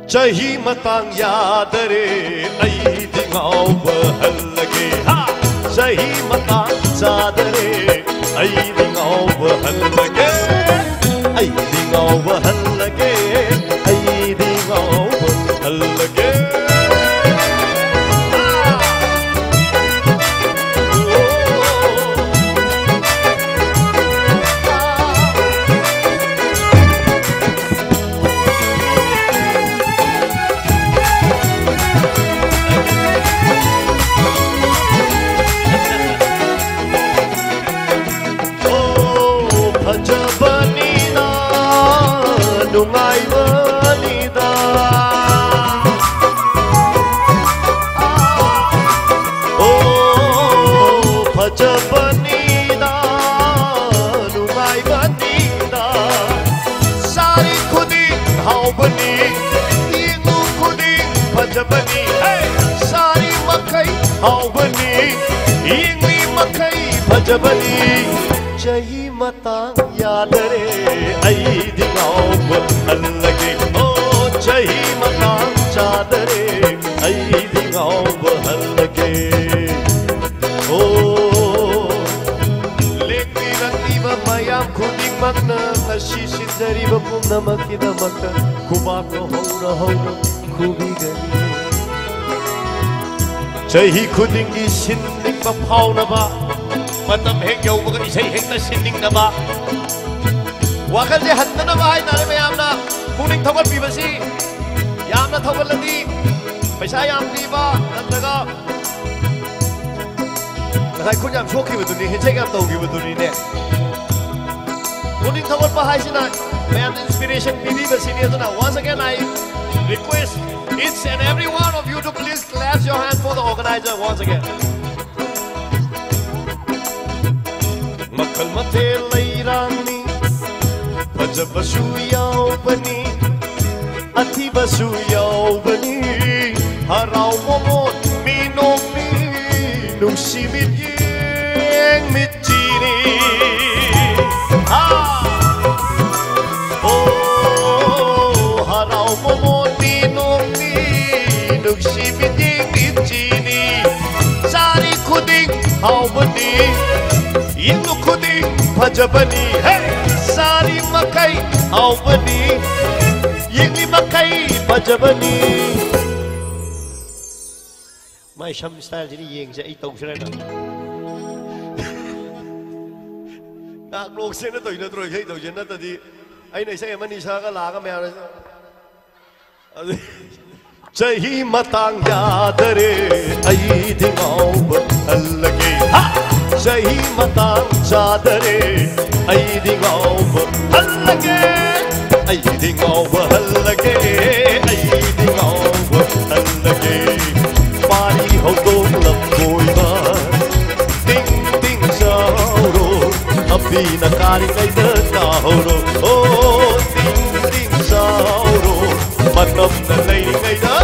Chahi matang yadare aidi ngauba hallage ha Chahi matang yadare aidi ngauba hallage aidi ngauba hallage aidi ngauba hallage Sari makai haubani ingli makai bhajabani chahi matang yadare aidi ngauba hallage oh chahi matang yadare aidi ngauba hallage oh lekni rakniba mayam khuding makna ngasi sinjariba pumnamakkidamakta khubakno haura khubigani Chahi khudingi sinning ba phaunaba matam hek yaubaga isai hekna sinning naba wakal je hatna ba hai nare mayamna puning thogal pibasi yamna thogaladi paisa yam piba nataga nai khun yam shokhi baduni hinchai yam tawgi baduni ne puning thogal ba hai sina mayam inspiration bibi basi ne na once again I request each and every one of you to please clap your hand for the organizer once again. Makal mate lairani, pajabasu yaubani, ati basu yaubani, harau momot minumi, nungsi mityeng mitjini. Oh, harau momot Sari khuding haubani Yinglu khuding bhajabani Hey! Sari makai haubani Yingli makai bhajabani Mai sham style jini yeng se ai tong se na Nak lok se na toi na troi khai tong se na ta di ai nei se mani sa ka la ka me na Chahi matang yadare aidi ngauba hallage ha Chahi matang yadare aidi ngauba hallage aidi ngauba hallage aidi ngauba hallage pari hodong lapoiba ding ding sauro apina kari kai da sauro oh ding ding sauro matam na lai kai da